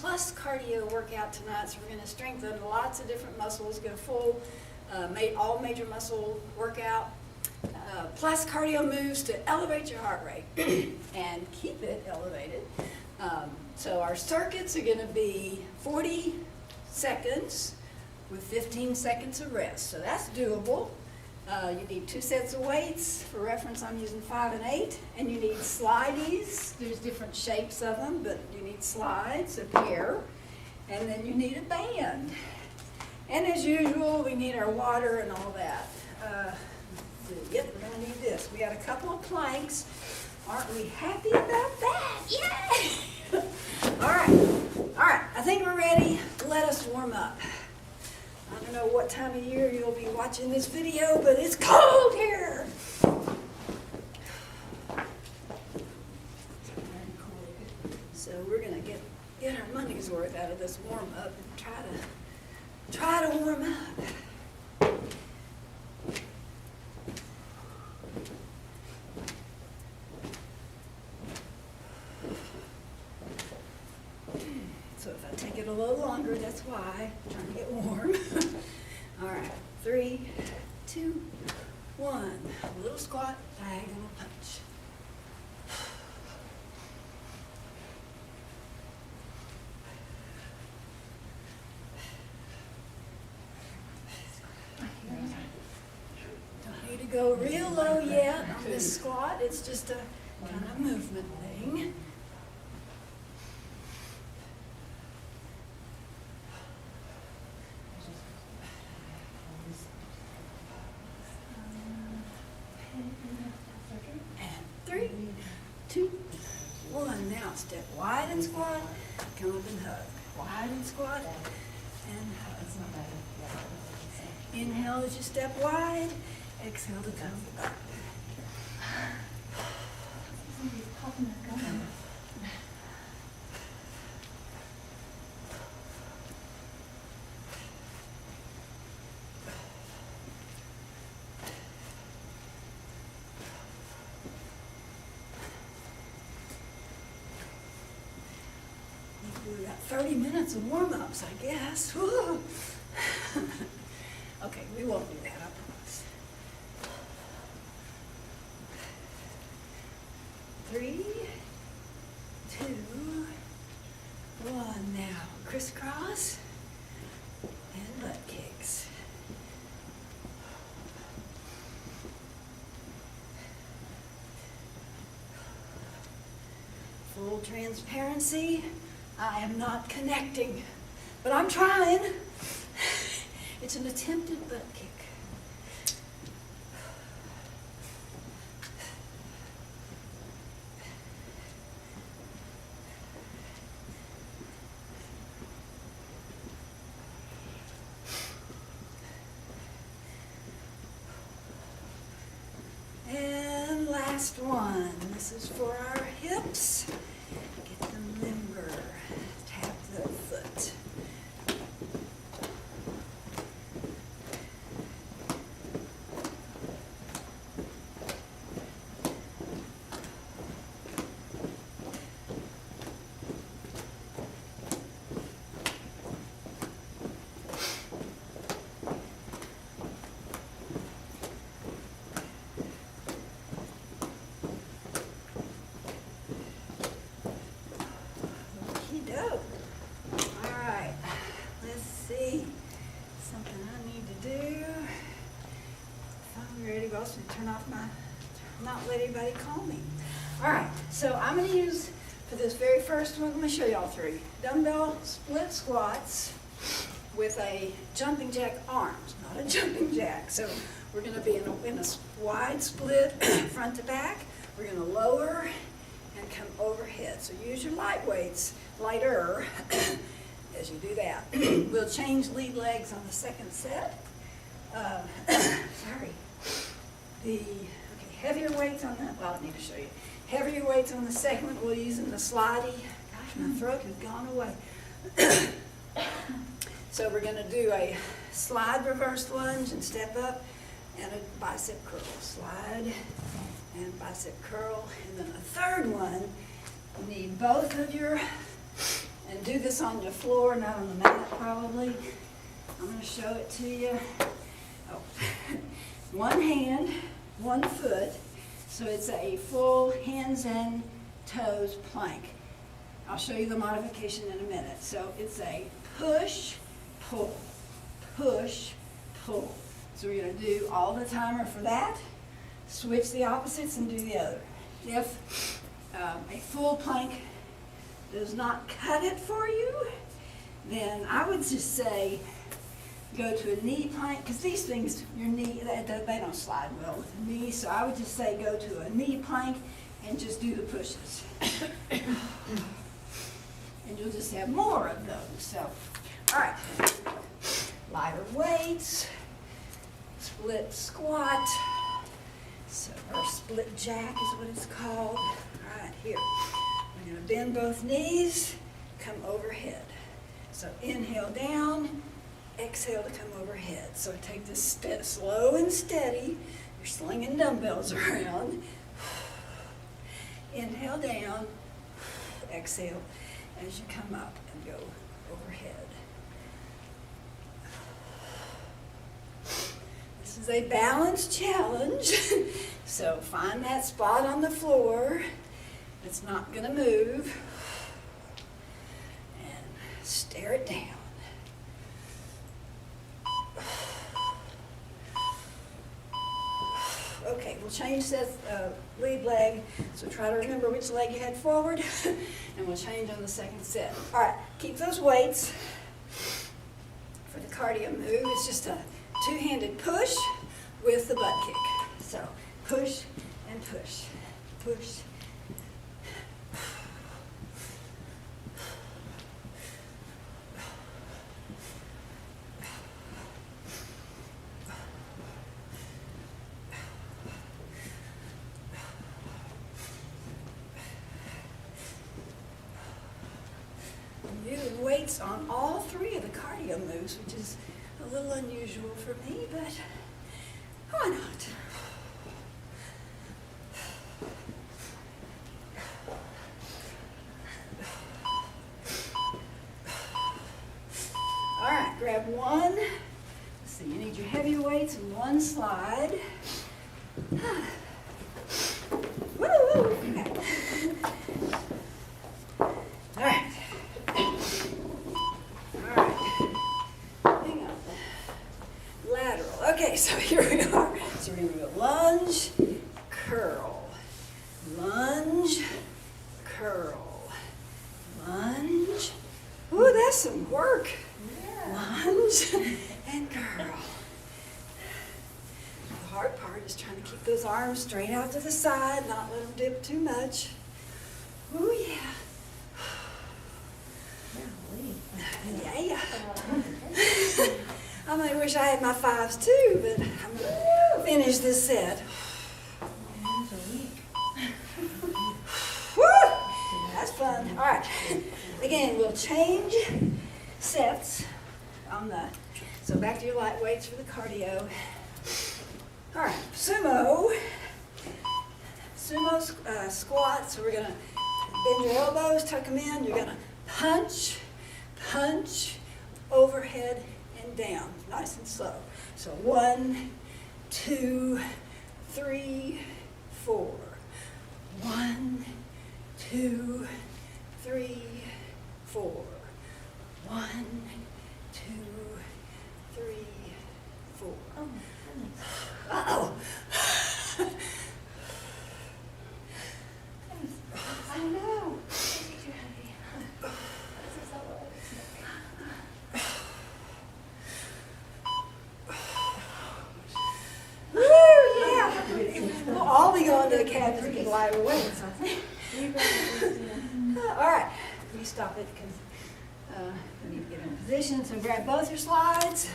plus cardio workout tonight, so we're going to strengthen lots of different muscles, get a full, all major muscle workout. Plus cardio moves to elevate your heart rate and keep it elevated. So our circuits are going to be 40 seconds with 15 seconds of rest. So that's doable. You need 2 sets of weights. For reference, I'm using 5 and 8. And you need slideys. There's different shapes of them, but you need slides, a pair. And then you need a band. And as usual, we need our water and all that. Yep, we're going to need this. We got a couple of planks. Aren't we happy about that? Yay! All right, I think we're ready. Let us warm up. I don't know what time of year you'll be watching this video, but it's cold here. So we're going to get our money's worth out of this warm up and try to warm up. So if I take it a little longer, that's why. I'm trying to get warm. All right, 3, 2, 1. A little squat, diagonal punch. Don't need to go real low yet on this squat. It's just a kind of movement thing. And 3, 2, 1. Now step wide and squat. Come up and hug. Wide and squat and hug. Inhale as you step wide. Exhale to come up. We got 30 minutes of warm-ups, I guess. Woo. Okay, we won't do that, I promise. 3, 2, 1. Now, crisscross and butt kicks. Full transparency. I am not connecting, but I'm trying. It's an attempted butt kick. And last one. This is for our hips. Get them limber. Tap the foot. Not let anybody call me. All right, so I'm going to use, for this very first one, let me show y'all 3. Dumbbell split squats with a jumping jack arms, not a jumping jack. So we're going to be in a wide split front to back. We're going to lower and come overhead. So use your lighter, as you do that. We'll change lead legs on the second set. Sorry. Heavier weights on that. Well, I need to show you. Heavier weights on the second one. We'll use in the slidey. Gosh, my throat has gone away. So we're going to do a slide reverse lunge and step up, and a bicep curl. Slide and bicep curl. And then a third one, you need both of your And do this on your floor, not on the mat probably. I'm going to show it to you. Oh. One hand, one foot, so it's a full hands and toes plank. I'll show you the modification in a minute. So it's a push, pull, push, pull. So we're going to do all the timer for that, switch the opposites and do the other. If a full plank does not cut it for you, then I would just say go to a knee plank, because these things, your knee, they don't slide well with the knee, so I would just say go to a knee plank and just do the pushes. And you'll just have more of those. So, all right, lighter weights, split squat, so, or split jack is what it's called. All right, here, we're going to bend both knees, come overhead. So inhale down, exhale to come overhead. So take this step slow and steady. You're slinging dumbbells around. Inhale down, exhale as you come up and go overhead. This is a balance challenge. So find that spot on the floor that's not going to move and stare it down. Okay, we'll change that lead leg, so try to remember which leg you had forward, and we'll change on the second set. All right, keep those weights. For the cardio move, it's just a two-handed push with the butt kick. So push and push, push. Using weights on all three of the cardio moves, which is a little unusual for me, but why not? All right, grab one. Let's see, you need your heavy weights and one slide. Woo! Okay. All right. Okay, so here we are. So we're going to do a lunge, curl, lunge, curl, lunge. Ooh, that's some work. Yeah. Lunge and curl. The hard part is trying to keep those arms straight out to the side, not let them dip too much. Ooh, yeah. Yeah. I might wish I had my fives too, but I'm going to finish this set. Woo! That's fun. All right. Again, we'll change sets on the, so back to your light weights for the cardio. All right, sumo squat. So we're going to bend your elbows, tuck them in. You're going to punch, punch, overhead, and down, nice and slow. So 1, 2, 3, 4. 1, 2, 3, 4. 1, 2, 3, 4. Oh, goodness. Uh-oh. I know. We'll all be going to the cabins to get lighter weights, I think. All right, you stop it because we need to get in position. So grab both your slides.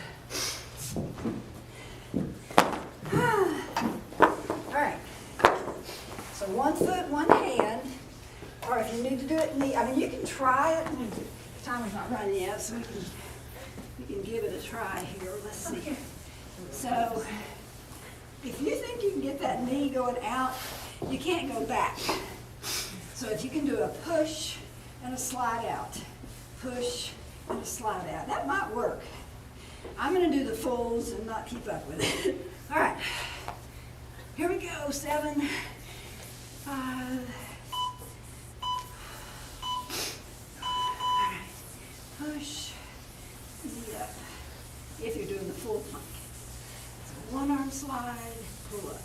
All right. So 1 foot, 1 hand. Or if you need to do it, you can try it. The timer's not running yet, so we can give it a try here. Let's see. So if you think you can get that knee going out, you can't go back. So if you can do a push and a slide out, push, and a slide out. That might work. I'm gonna do the fulls and not keep up with it. All right, here we go, 7, 5. All right, push, knee up, if you're doing the full plank. So one arm slide, pull up.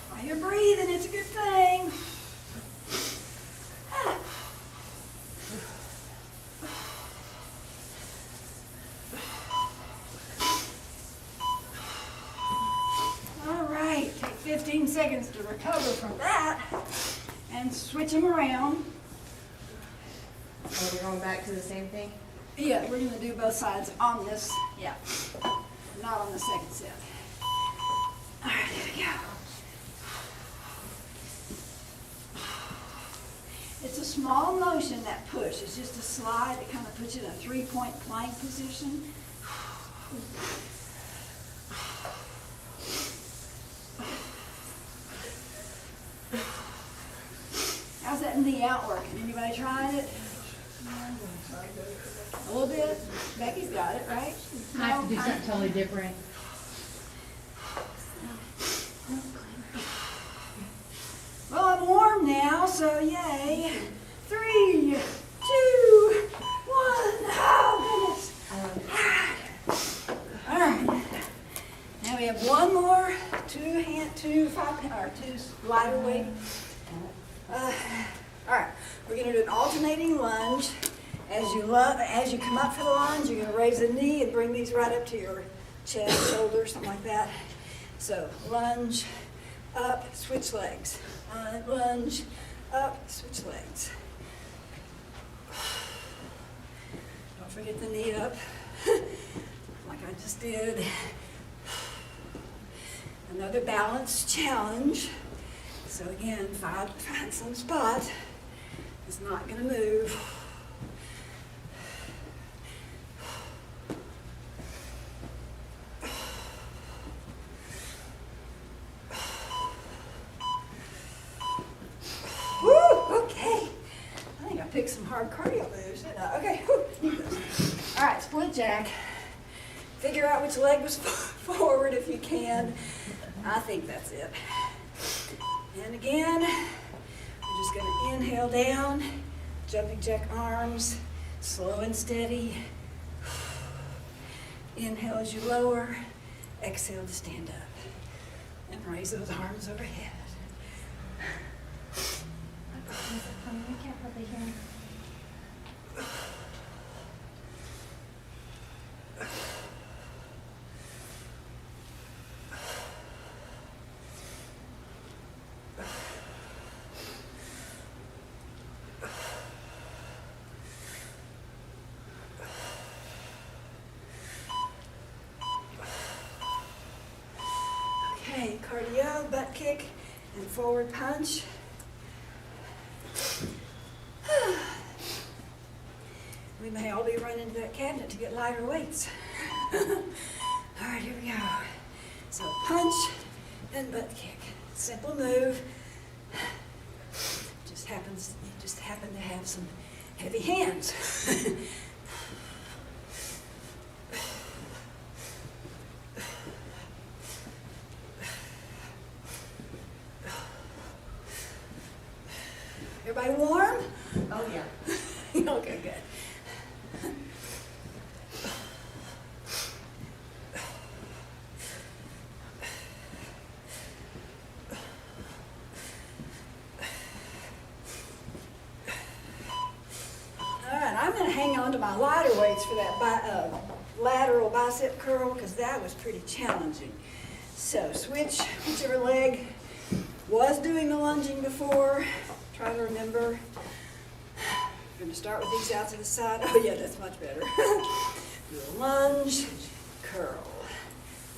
While you're breathing, it's a good thing. All right, take 15 seconds to recover from that and switch them around. Oh, we're going back to the same thing? Yeah, we're gonna do both sides on this, yeah, not on the second set. All right, here we go. It's a small motion, that push. It's just a slide that kind of puts you in a 3-point plank position. How's that knee out working? Anybody trying it? A little bit. Becky's got it, right? I have to do something totally different. Well, I'm warm now, so yay. 3, 2, 1. Oh, goodness. All right. Now we have one more 2 lighter weight. All right. We're going to do an alternating lunge. As you come up for the lunge, you're going to raise the knee and bring these right up to your chest, shoulders, something like that. So lunge, up, switch legs. Lunge, up, switch legs. Don't forget the knee up, like I just did. Another balance challenge. So again, find some spot. It's not going to move. Pick some hard cardio moves, didn't I? Okay, all right, split jack. Figure out which leg was forward if you can. I think that's it. And again, we're just gonna inhale down, jumping jack arms, slow and steady. Inhale as you lower, exhale to stand up. And raise those arms overhead. I can't hardly hear. Okay, cardio, butt kick, and forward punch. We may all be running to that cabinet to get lighter weights. All right, here we go. So punch and butt kick. Simple move. You just happen to have some heavy hands. Everybody warm? Oh, yeah. Okay, good. All right, I'm going to hang on to my lighter weights for that lateral bicep curl because that was pretty challenging. So switch whichever leg was doing the lunging before. Try to remember. I'm going to start with these out to the side. Oh yeah, that's much better. Do a lunge, curl,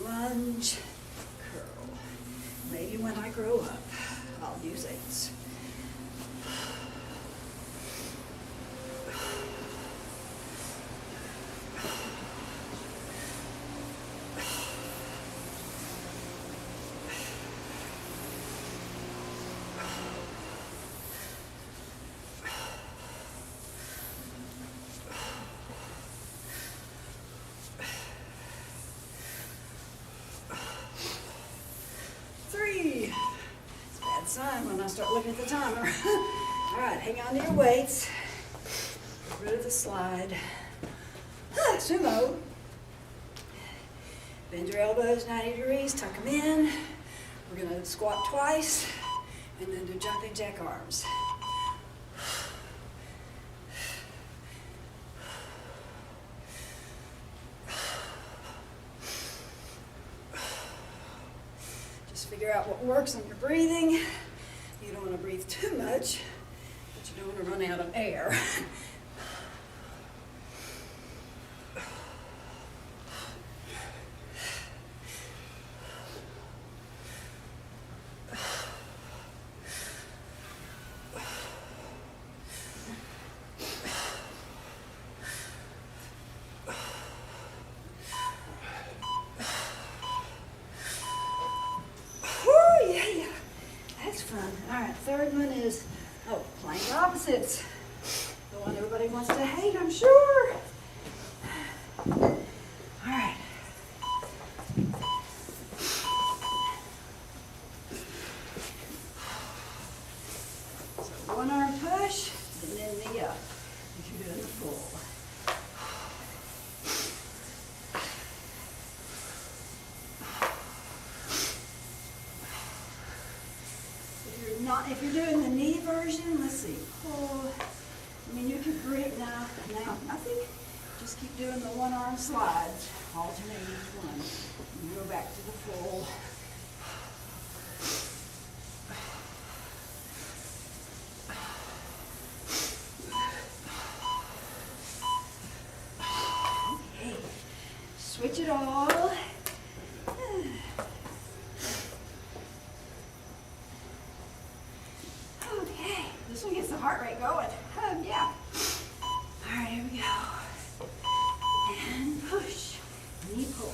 lunge, curl. Maybe when I grow up, I'll use 8s. I start looking at the timer. All right, hang on to your weights. Get rid of the slide. Sumo. Bend your elbows 90 degrees, tuck them in. We're gonna squat twice and then do jumping jack arms. Just figure out what works on your breathing. You don't want to breathe too much, but you don't want to run out of air. All right, third one is, plank opposites. The one everybody wants to hate, I'm sure. All right. So one arm push, and then knee up, if you're doing the full. If you're doing the knee version, let's see, pull. I mean, you could breathe now, nothing. Just keep doing the one arm slides, alternate each one. And go back to the full. Okay, switch it all. This one gets the heart rate going. Yeah. All right, here we go. And push. Knee pull.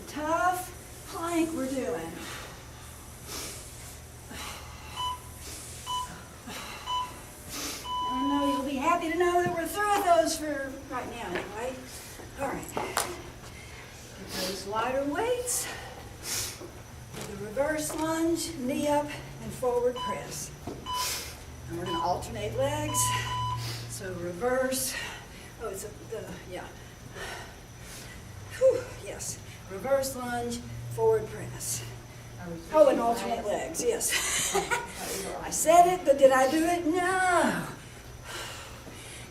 Tough plank we're doing. I know you'll be happy to know that we're through those for right now anyway. All right. Get those lighter weights. Do the reverse lunge, knee up, and forward press. And we're going to alternate legs. So reverse. Oh, it's yeah. Whew, yes. Reverse lunge, forward press. Oh, and alternate legs, yes. I said it, but did I do it? No.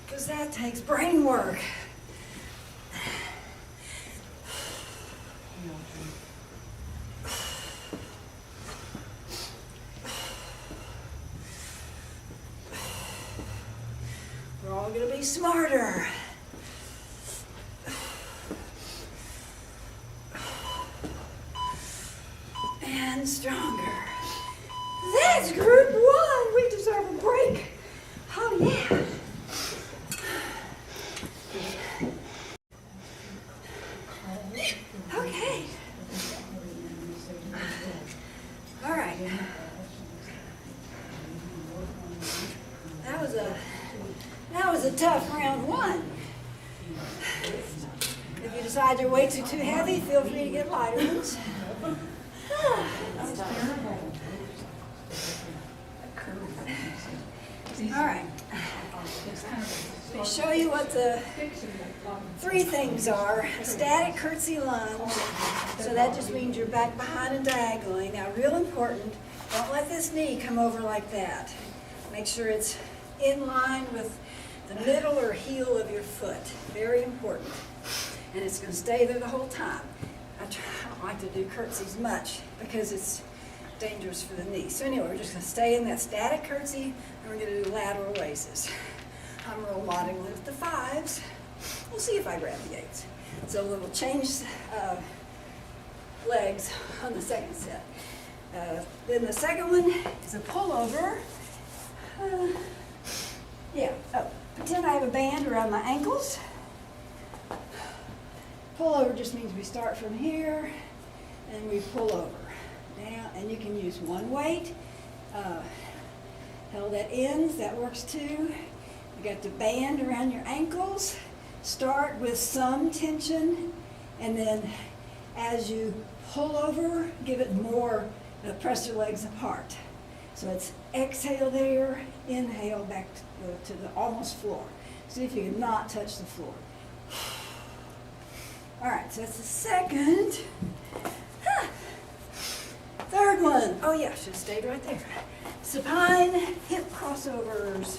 Because that takes brain work. We're all going to be smarter. And stronger. That's group one. We deserve a break. Oh, yeah. Okay. All right. That was a tough round one. If you decide your weights are too heavy, feel free to get lighter ones. All right. Let me show you what the three things are. A static curtsy lunge. So that just means you're back behind and diagonally. Now, real important, don't let this knee come over like that. Make sure it's in line with the middle or heel of your foot. Very important. And it's going to stay there the whole time. I don't like to do curtsies much because it's dangerous for the knee. So anyway, we're just going to stay in that static curtsy, and we're going to do lateral raises. I'm role modeling with the fives. We'll see if I grab the eights. So we'll change legs on the second set. Then the second one is a pullover. Yeah, oh, pretend I have a band around my ankles. Pull over just means we start from here and we pull over. Now, and you can use one weight. Held at ends, that works too. You got the band around your ankles. Start with some tension, and then as you pull over, give it more, press your legs apart. So it's exhale there, inhale back to the almost floor. See if you can not touch the floor. All right, so that's the second. Third one. Oh yeah, should have stayed right there. Supine hip crossovers.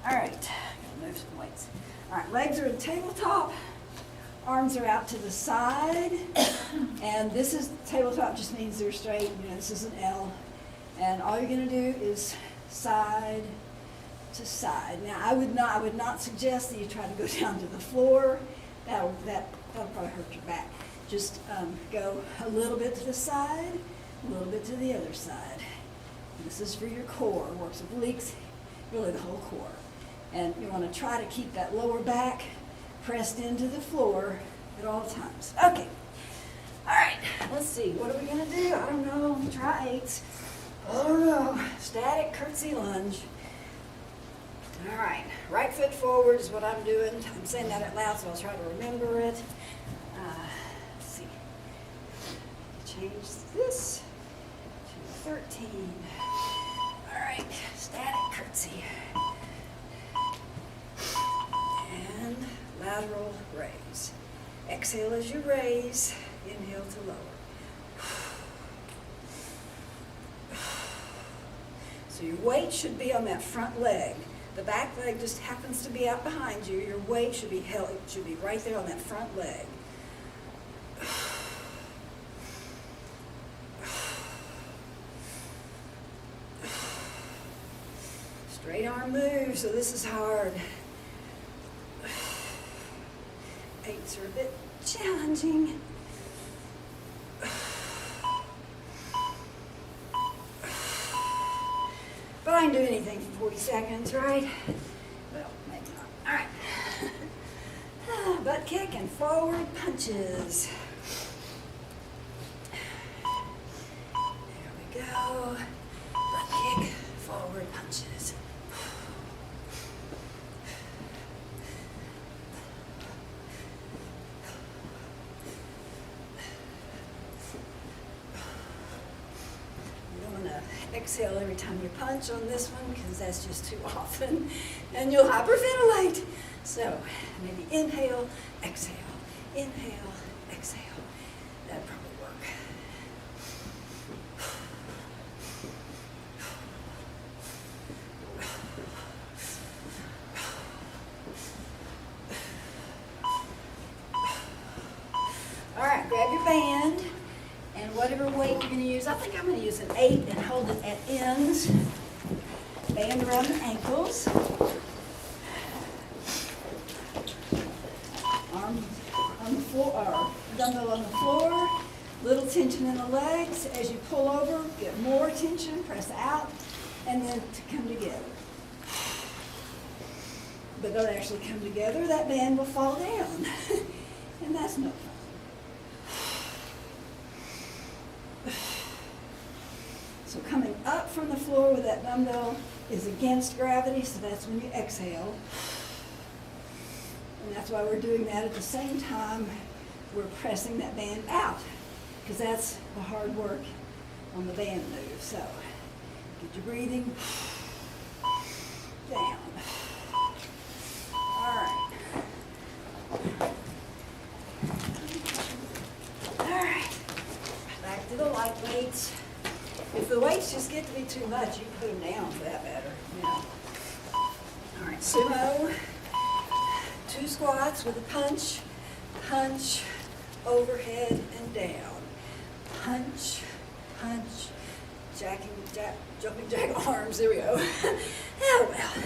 All right, gotta move some weights. All right, legs are in tabletop. Arms are out to the side. And this is, tabletop just means they're straight. You know, this is an L. And all you're gonna do is side to side. Now, I would not suggest that you try to go down to the floor. That'll probably hurt your back. Just go a little bit to the side, a little bit to the other side. This is for your core, works obliques, really the whole core. And you want to try to keep that lower back pressed into the floor at all times. Okay. All right, let's see. What are we going to do? I don't know. Try eights. I don't know. Static curtsy lunge. All right. Right foot forward is what I'm doing. I'm saying that out loud, so I'll try to remember it. Let's see. Change this to 13. All right. Static curtsy. And lateral raise. Exhale as you raise. Inhale to lower. So your weight should be on that front leg. The back leg just happens to be out behind you. Your weight should be held, it should be right there on that front leg. Straight arm move, so this is hard. Eights are a bit challenging. But I can do anything for 40 seconds, right? Well, maybe not. All right. Butt kick and forward punches. There we go. Butt kick, forward punches. Exhale every time you punch on this one because that's just too often and you'll hyperventilate. So maybe inhale, exhale, inhale, exhale. That'd probably work. All right, grab your band. And whatever weight you're going to use, I think I'm going to use an 8 and hold it at ends. Band around the ankles. Arm on the floor, or dumbbell on the floor. Little tension in the legs. As you pull over, get more tension, press out, and then to come together. But don't actually come together, that band will fall down. And that's no fun. So coming up from the floor with that dumbbell is against gravity, so that's when you exhale. And that's why we're doing that at the same time we're pressing that band out, because that's the hard work on the band move. So get your breathing down. All right. All right. Back to the light weights. If the weights just get to be too much, you can put them down for that matter. Yeah. All right, sumo. 2 squats with a punch, punch, overhead and down. Punch, punch, jumping jack arms. There we go. Oh well.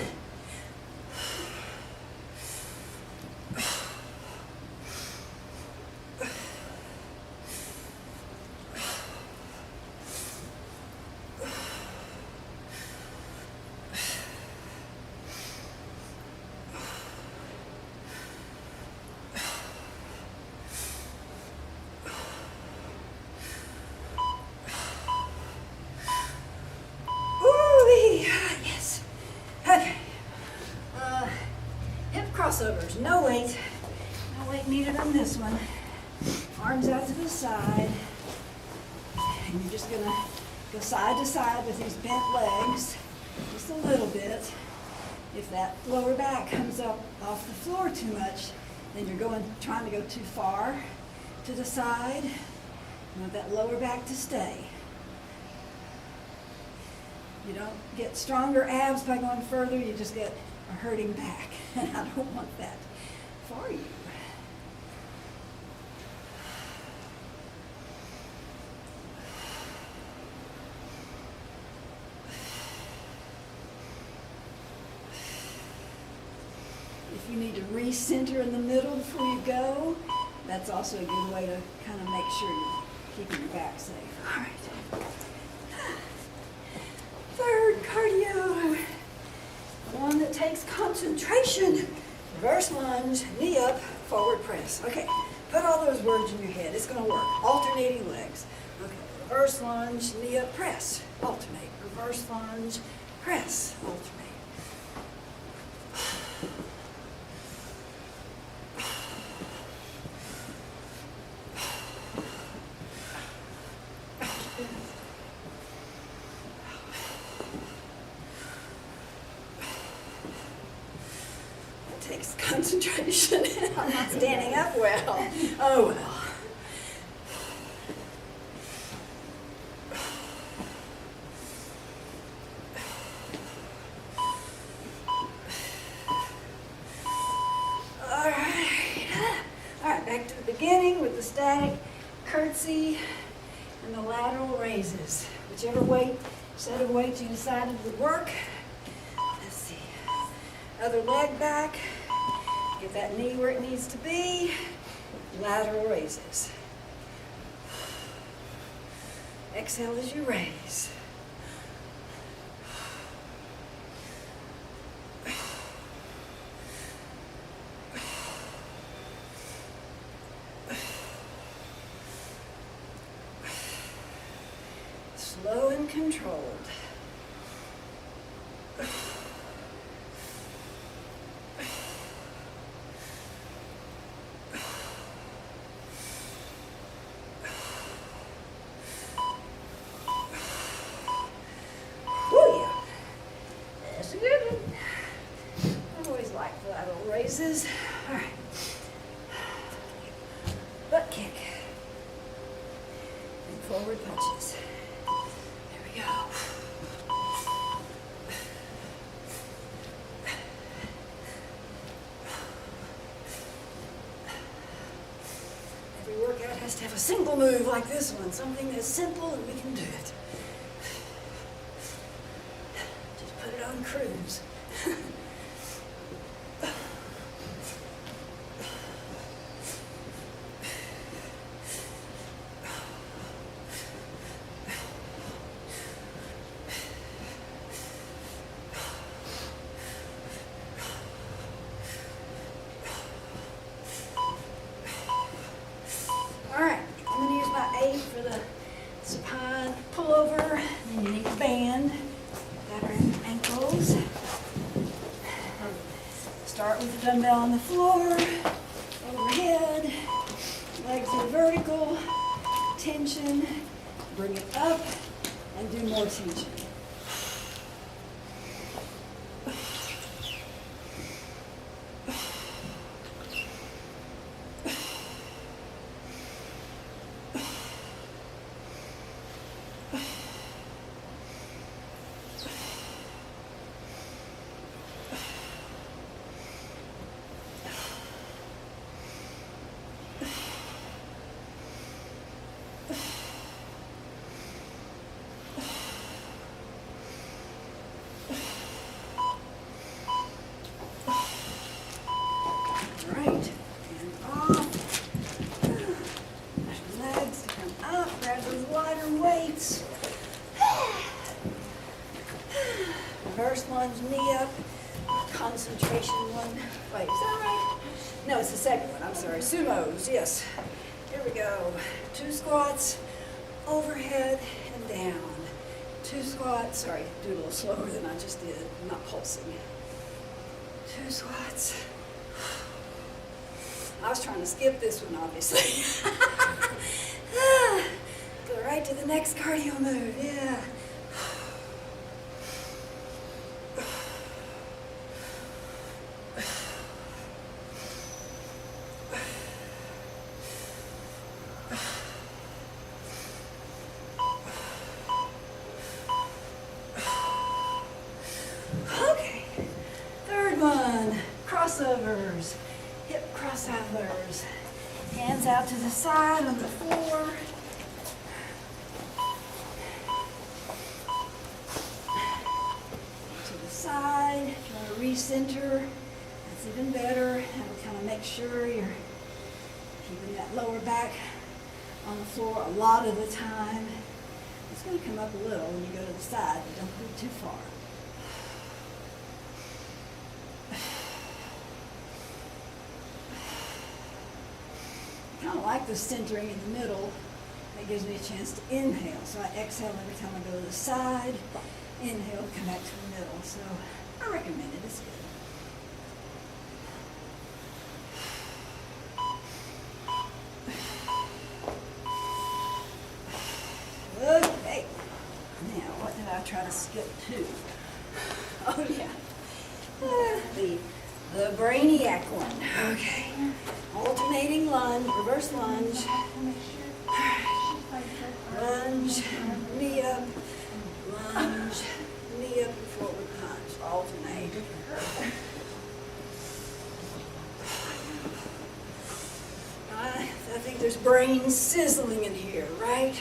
And you're just gonna go side to side with these bent legs, just a little bit. If that lower back comes up off the floor too much, then you're trying to go too far to the side. You want that lower back to stay. You don't get stronger abs by going further, you just get a hurting back. And I don't want that for you. If you need to recenter in the middle before you go, that's also a good way to kind of make sure you're keeping your back safe. All right. Third cardio, one that takes concentration. Reverse lunge, knee up, forward press. Okay, put all those words in your head. It's going to work. Alternating legs. Okay, reverse lunge, knee up, press. Alternate. Reverse lunge, press. Alternate. Takes concentration. I'm not standing up well. Oh well. All right, back to the beginning with the static curtsy and the lateral raises. Whichever set of weights you decided would work. Let's see. Other leg back. Get that knee where it needs to be. Lateral raises. Exhale as you raise. Slow and controlled. Raises. All right. Butt kick. And forward punches. There we go. Every workout has to have a single move like this one, something that's simple and we can do it. Just put it on cruise. For the supine pullover, then you need a band. Got our ankles. Start with the dumbbell on the floor, overhead, legs are vertical, tension, bring it up, and do more tension. Reverse lunge, knee up, concentration one. Wait, is that right? No, it's the second one, I'm sorry. Sumos, yes. Here we go. 2 squats, overhead and down. 2 squats, sorry, do it a little slower than I just did. I'm not pulsing. 2 squats. I was trying to skip this one, obviously. All right to the next cardio move, yeah. Okay, third one, crossovers, hip crossovers. Hands out to the side on the floor. To the side, if you want to recenter, that's even better. That'll kind of make sure you're keeping that lower back on the floor a lot of the time. It's going to come up a little when you go to the side, but don't go too far. I kind of like the centering in the middle. That gives me a chance to inhale. So I exhale every time I go to the side. Inhale, come back to the middle. So I recommend it. It's good. Okay. Now, what did I try to skip to? Oh, yeah. The brainiac one. Okay. Alternating lunge, reverse lunge. Lunge, knee up, lunge, knee up, and forward punch. Alternate. I think there's brain sizzling in here, right?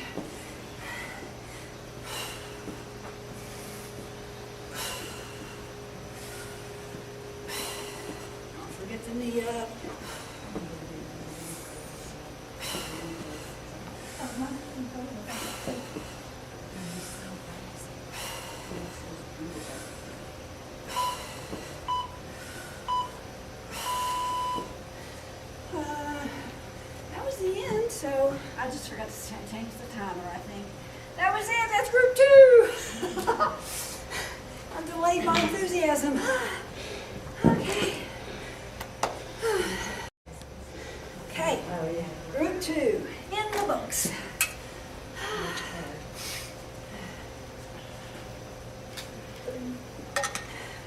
Don't forget the knee up. That was the end, so I just forgot to change the timer, I think. That was it, that's group 2. I delayed my enthusiasm. Okay. Okay, group 2, in the books.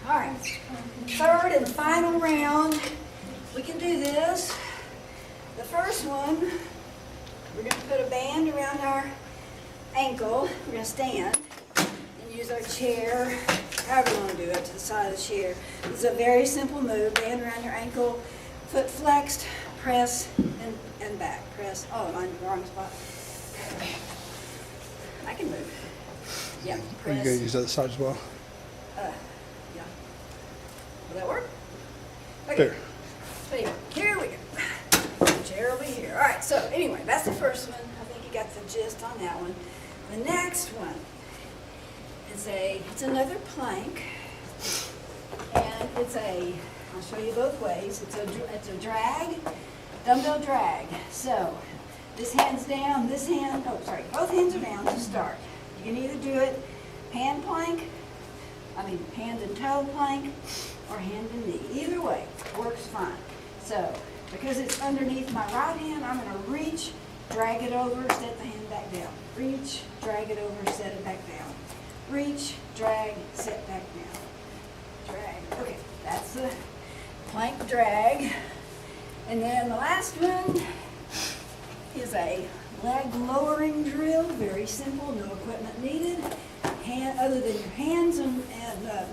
All right, third and final round. We can do this. The first one, we're going to put a band around our ankle. We're going to stand and use our chair, however you want to do it, to the side of the chair. This is a very simple move. Band around your ankle, foot flexed, press, and back. Press. Oh, I'm in the wrong spot. I can move. Yeah, Are you press. going to use the other side as well? Yeah. Will that work? Okay. There. Ready? Here we go. Chair over here. All right, so anyway, that's the first one. I think you got the gist on that one. The next one is it's another plank. And I'll show you both ways. It's a drag, dumbbell drag. So this hand's down, both hands are down to start. You can either do it hand and toe plank, or hand and knee. Either way, works fine. So, because it's underneath my right hand, I'm going to reach, drag it over, set the hand back down. Reach, drag it over, set it back down. Reach, drag, set back down. Drag. Okay, that's the plank drag. And then the last one is a leg lowering drill. Very simple, no equipment needed. Other than your hands, and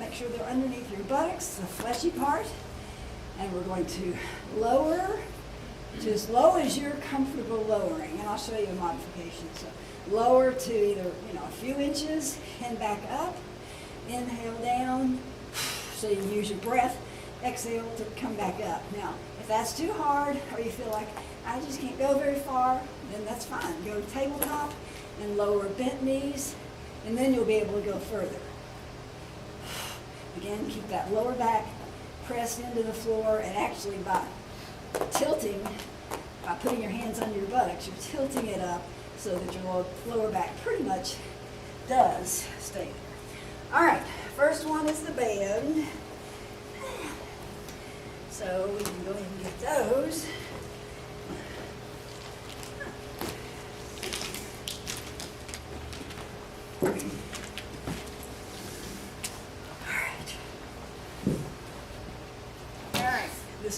make sure they're underneath your buttocks, the fleshy part. And we're going to lower to as low as you're comfortable lowering. And I'll show you a modification. So lower to either a few inches and back up. Inhale down, so you can use your breath. Exhale to come back up. Now, if that's too hard, or you feel like I just can't go very far, then that's fine. Go to tabletop and lower bent knees. And then you'll be able to go further. Again, keep that lower back pressed into the floor, and actually by tilting, by putting your hands under your buttocks, you're tilting it up so that your lower back pretty much does stay there. All right, first one is the band. So we can go ahead and get those.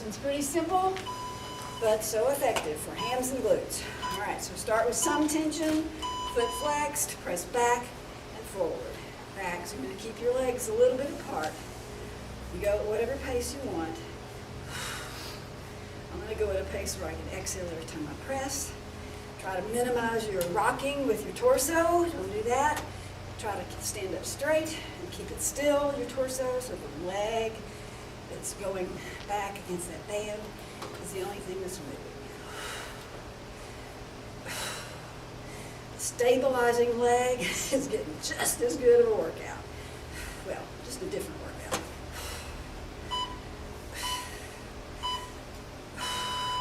This one's pretty simple, but so effective for hams and glutes. All right, so start with some tension, foot flexed, press back and forward. Back, so you're gonna keep your legs a little bit apart. You go at whatever pace you want. I'm gonna go at a pace where I can exhale every time I press. Try to minimize your rocking with your torso. Don't do that. Try to stand up straight and keep it still, your torso, so the leg that's going back against that band is the only thing that's moving. Stabilizing leg is getting just as good of a workout. Well, just a different workout.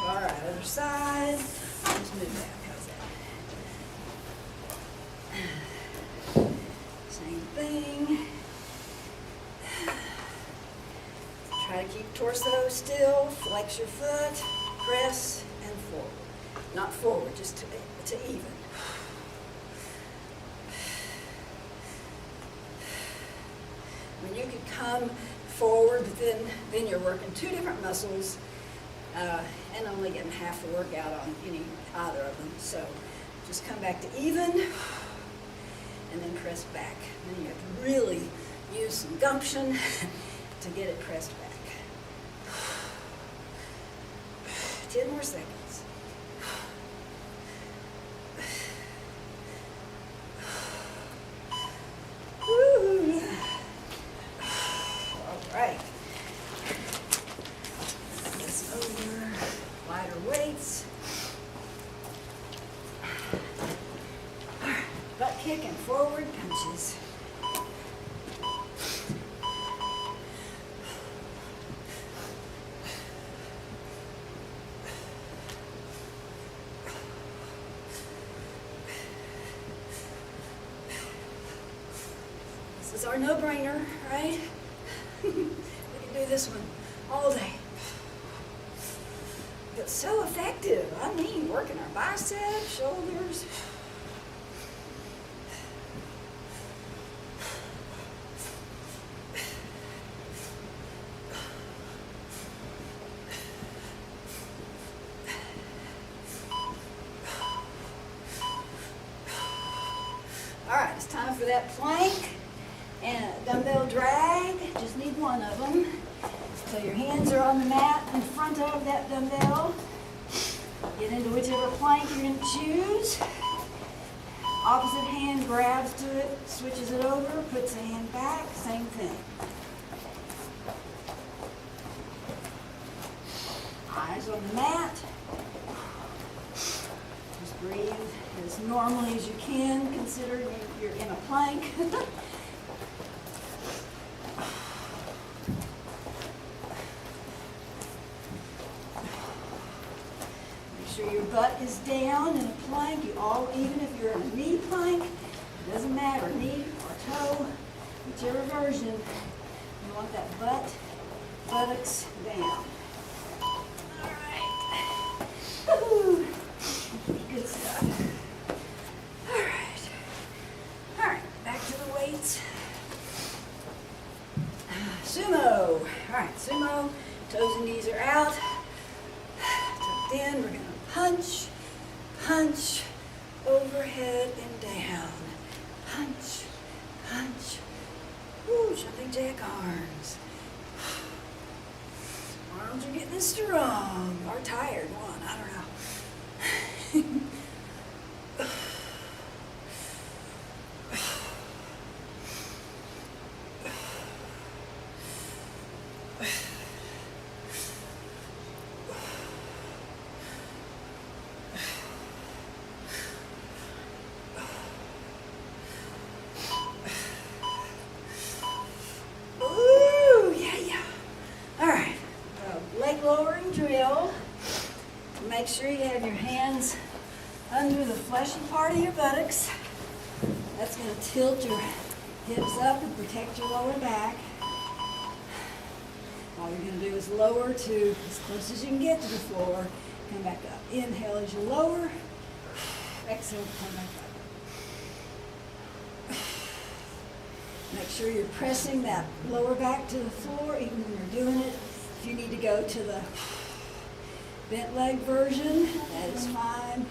All right, other side. Let's move that. How's that? Same thing. Try to keep torso still. Flex your foot. Press and forward. Not forward, just to even. When you can come forward, then you're working two different muscles and only getting half the workout on either of them. So just come back to even and then press back. Then you have to really use some gumption to get it pressed back. 10 more seconds. Woo. All right. This over. Lighter weights. All right. Butt kick and forward punches. This is our no-brainer, right? We can do this one all day. But so effective. I mean, working our biceps, shoulders. All right, it's time for that plank and a dumbbell drag. Just need one of them. So your hands are on the mat in front of that dumbbell. Get into whichever plank you're going to choose. Opposite hand grabs to it, switches it over, puts the hand back, same thing. Eyes on the mat. Just breathe as normally as you can, considering you're in a plank. Make sure your butt is down in a plank. Even if you're in a knee plank, it doesn't matter, knee or toe, whichever version, you want that buttocks down. All right. Woo-hoo. Good stuff. All right, back to the weights. Sumo. All right, sumo. Toes and knees are out. Tucked in. We're going to punch, punch, overhead and down. Punch, punch. Woo, jumping jack arms. Arms are getting strong. Or tired, one, I don't know. Ooh, yeah. All right, leg lowering drill. Make sure you have your hands under the fleshy part of your buttocks. That's going to tilt your hips up and protect your lower back. All you're going to do is lower to as close as you can get to the floor. Come back up. Inhale as you lower. Exhale, come back up. Make sure you're pressing that lower back to the floor even when you're doing it If you need to go to the bent leg version, that is fine.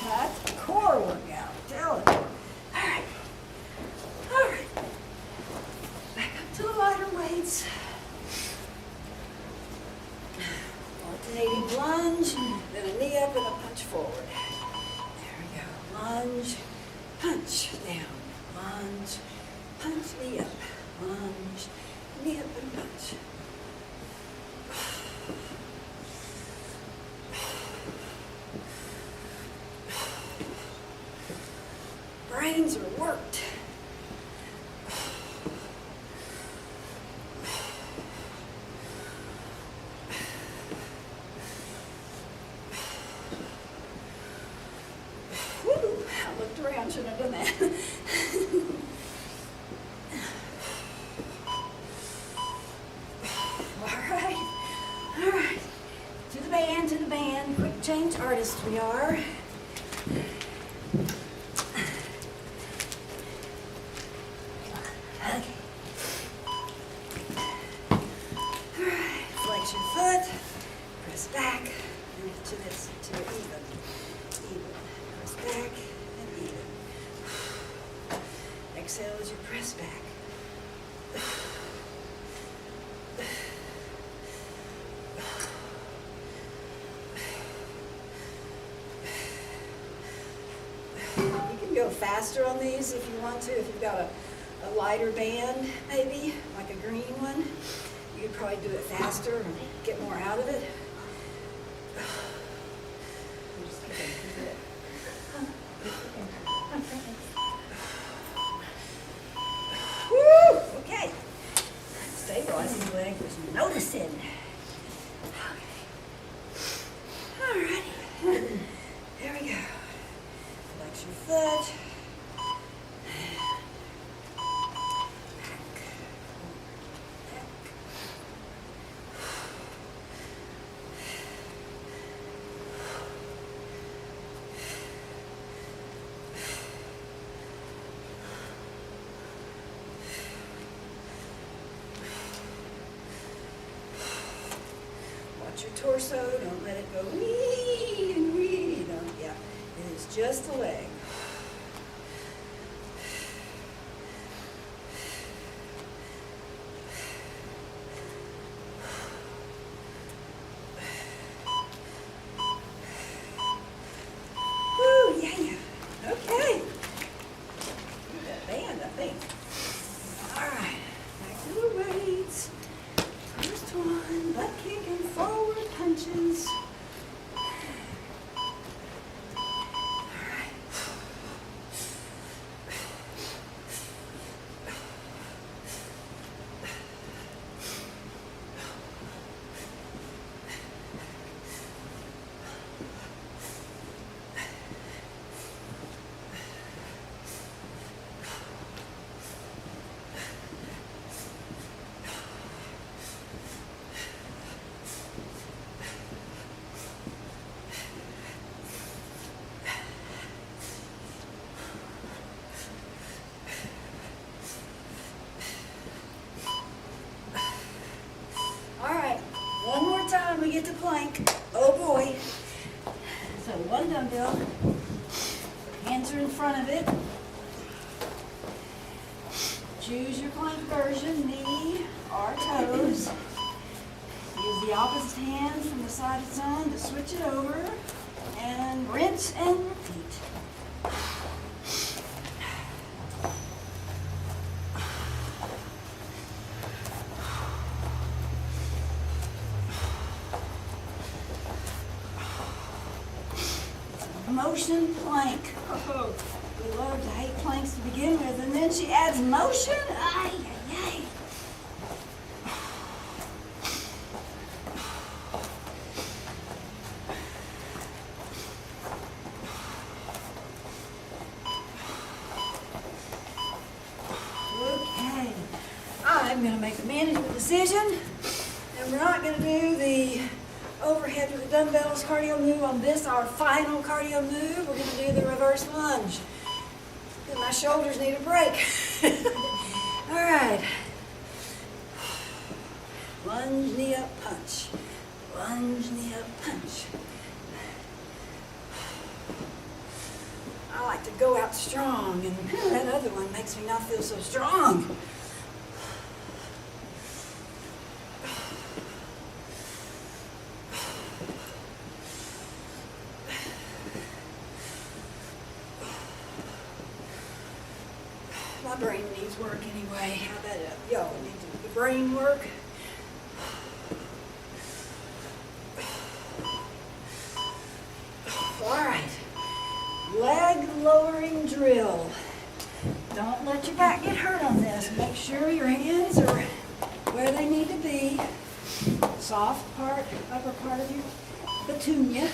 That's a core workout, I'm telling you. All right. All right. Back up to the lighter weights. Alternating lunge, then a knee up and a punch forward. There we go. Lunge, punch, down. Lunge, punch, knee up. Lunge, knee up and punch. Brains are worked. Woo, I looked around, shouldn't have done that. All right. To the band, quick change artists we are. Okay. All right, flex your foot, press back, and to this, to even. Press back and even. Exhale as you press back. You can go faster on these if you want to, if you've got a lighter band, maybe, like a green one. You could probably do it faster and get more out of it. Woo! Okay. Stabilizing the leg was noticing. Okay. All right. There we go. Flex your foot. Watch your torso, don't let it go wee and wee. Don't, yeah, it is just the leg. Woo, yeah. Okay. Do that band, I think. All right, back to the weights. First one, butt kick and forward punches. Time we get to plank. Oh boy. So one dumbbell, hands are in front of it. Choose your plank version, knee or toes. Use the opposite hand from the side it's on to switch it over. And rinse and repeat. Motion plank. Oh, we love to hate planks to begin with, and then she adds motion. Ay, ay, ay. Okay, I'm I'm gonna make a management decision, and we're not gonna do the overhead with the dumbbells cardio move on this, our final cardio move. We're gonna do the reverse lunge. And my shoulders need a break. All right. Lunge, knee up, punch. Lunge, knee up, punch. I like to go out strong, and that other one makes me not feel so strong. My brain needs work anyway. How about it? Yo, needs the brain work. All right. Leg lowering drill. Don't let your back get hurt on this. Make sure your hands are where they need to be. Soft part, upper part of your petunia.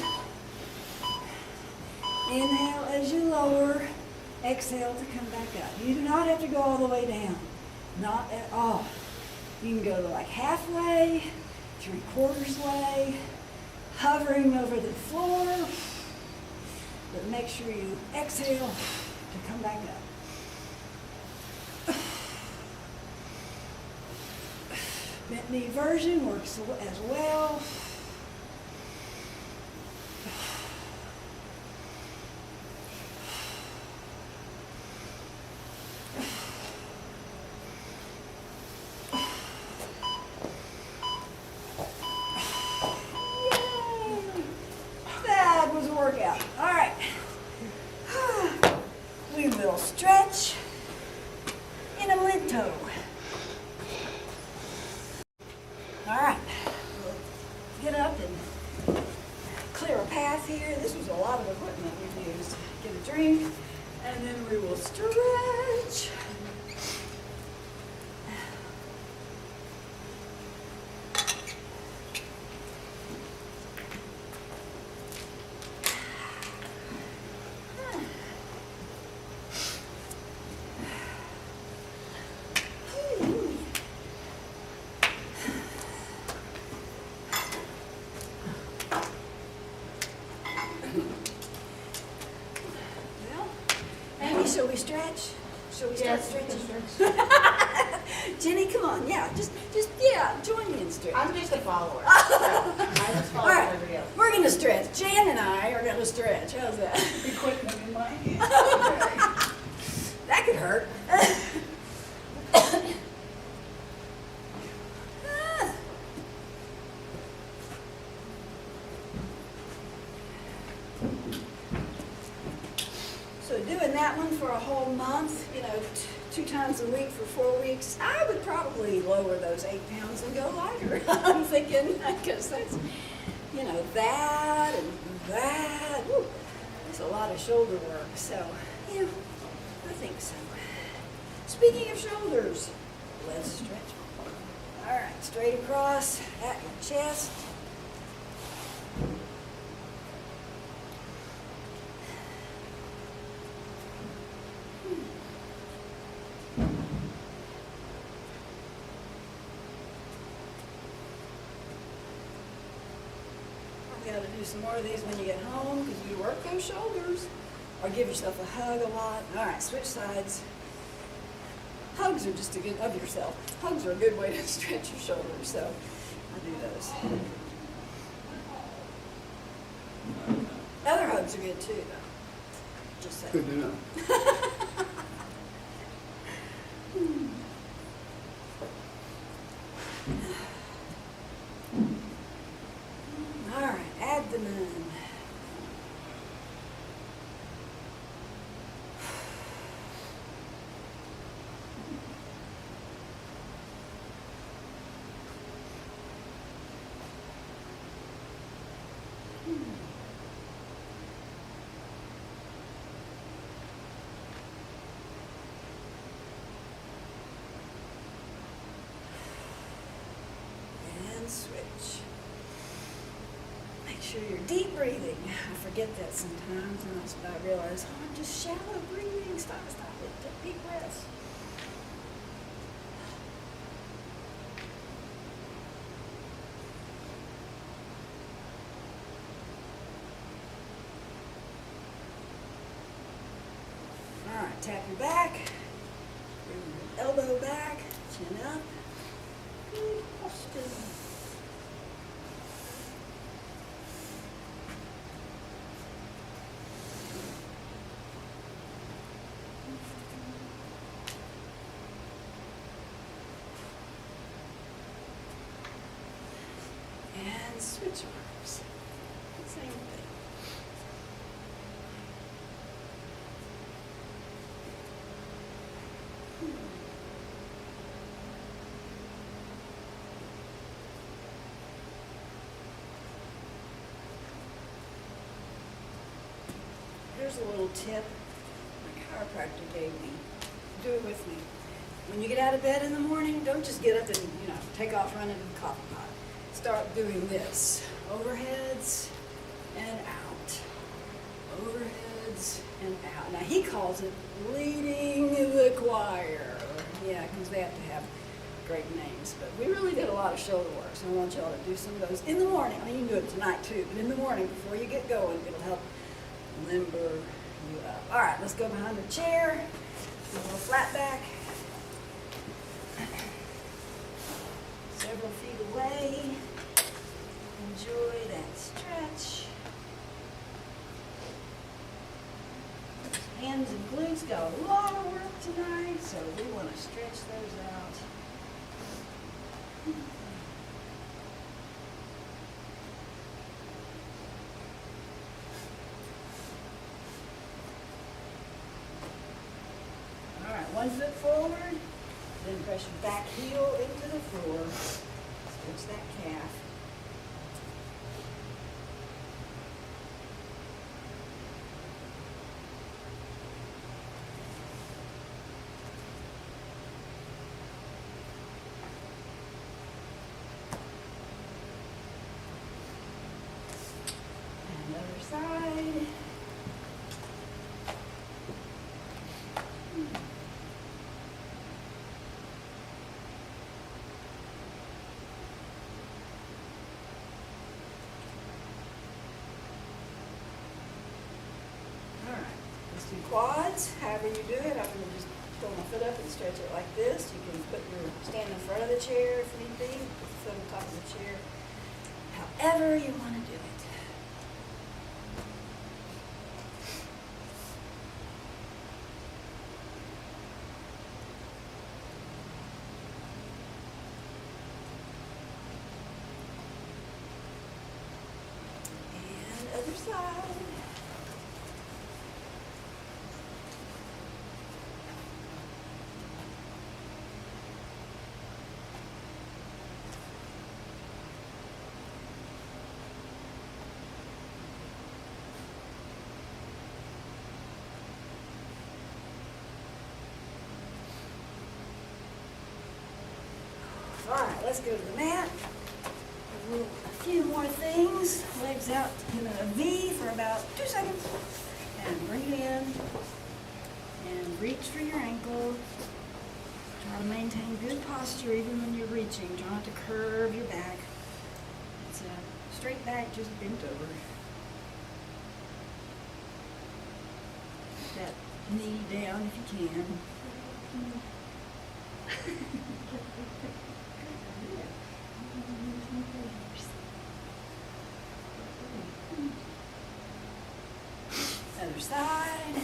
Inhale as you lower. Exhale to come back up. You do not have to go all the way down. Not at all. You can go to like halfway, 3/4 way, hovering over the floor. But make sure you exhale to come back up. Bent knee version works as well. That was a workout. All right. We will stretch in a lento. All right. We'll get up and clear a path here. This was a lot of equipment we've used. Get a drink, and then we will stretch. Shall we stretch? Shall we start stretching? Jenny, come on, yeah, just join me in stretch. I'm just a follower. So I just follow All right, everybody else. we're gonna stretch. Jan and I are gonna stretch. How's that? Equipment in my hand. That could hurt. So doing that one for a whole month, 2 times a week for 4 weeks, I would probably lower those 8 pounds and go lighter. I'm thinking, because that's, that and that. Woo, there's a lot of shoulder work. So, yeah, I think so. Speaking of shoulders, let's stretch. All right, straight across at your chest. Got to do some more of these when you get home because you work those shoulders. Or give yourself a hug a lot. All right, switch sides. Hugs are just of yourself. Hugs are a good way to stretch your shoulders, so I do those. Other hugs are good too, though. Just saying. Good to know. All right, abdomen. And switch. Make sure you're deep breathing. I forget that sometimes, and I realize, I'm just shallow breathing. Stop it. Take deep breaths. tap your back, bring your elbow back, chin up. Good posture. And switch arms. Same thing. Here's a little tip my chiropractor gave me. Do it with me. When you get out of bed in the morning, don't just get up and, take off running to the coffee pot. Start doing this. Overheads and out. Overheads and out. Now he calls it leading the choir. Yeah, because they have to have great names. But we really did a lot of shoulder work, so I want y'all to do some of those in the morning. I mean, you can do it tonight too, but in the morning before you get going, it'll help limber you up. All right, let's go behind the chair. Do a little flat back. Several feet away. Enjoy that stretch. Hands and glutes got a lot of work tonight, so we want to stretch those out. All right, 1 foot forward, then press your back heel into the floor. Stretch that calf. And other side. Do quads, however you do it. I'm going to just pull my foot up and stretch it like this. You can stand in front of the chair if need be, put the foot on top of the chair. However you want to do it. And other side. All right, let's go to the mat. A few more things. Legs out in a V for about 2 seconds. And bring it in. And reach for your ankle. Try to maintain good posture even when you're reaching. Try not to curve your back. It's a straight back, just bent over. Put that knee down if you can. Other side.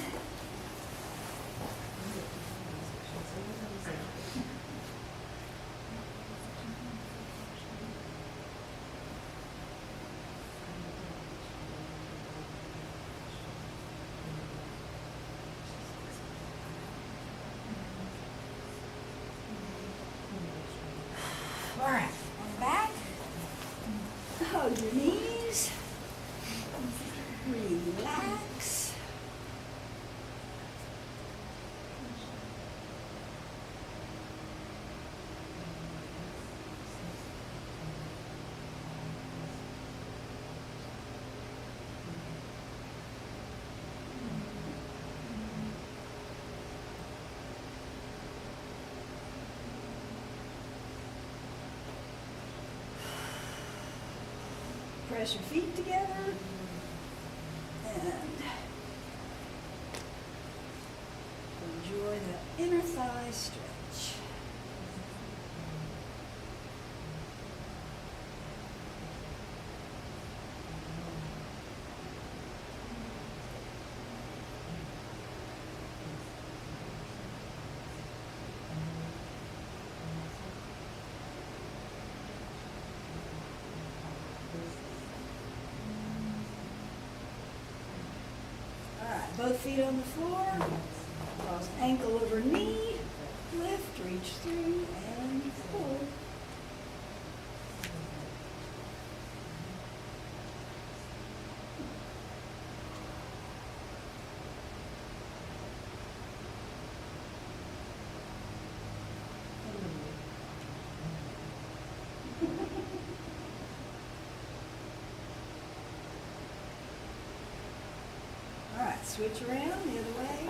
All right, on the back. Hug your knees. Relax. Press your feet together and thigh stretch. All right, both feet on the floor. Cross ankle over knee. Lift, reach through, and pull. All right, switch around the other way.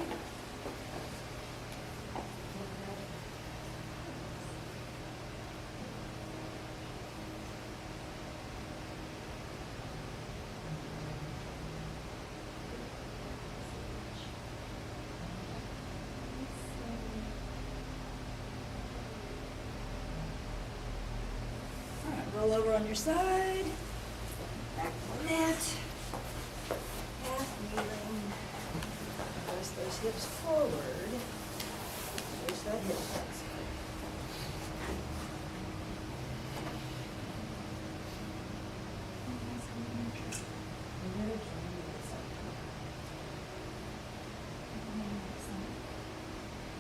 All right, roll over on your side. Back to the net. Half kneeling. Press those hips forward. Push that hip flexor.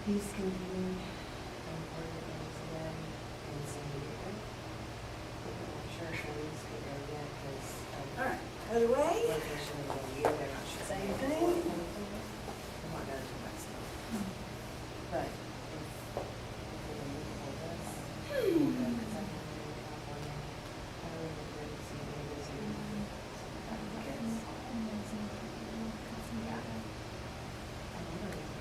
Please continue and order things again and send it again. I'm sure Shirley's good there yet because All right, other way. location of the year, they're not sure. Same thing. I'm not gonna do myself. But if they need to hold us, we'll go, 'cause I'm gonna be in California. I really look forward to seeing babies and kids. Yeah. I'm wondering if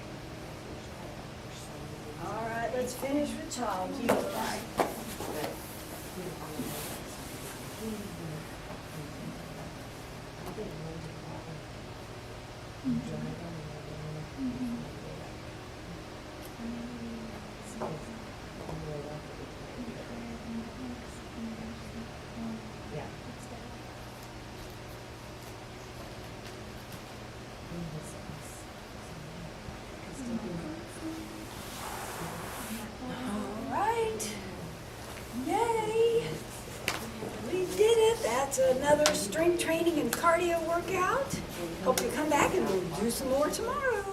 All right, let's finish with child. You all right? Yeah. All right. Yay. We did it. That's another strength training and cardio workout. Hope you come back and we'll do some more tomorrow.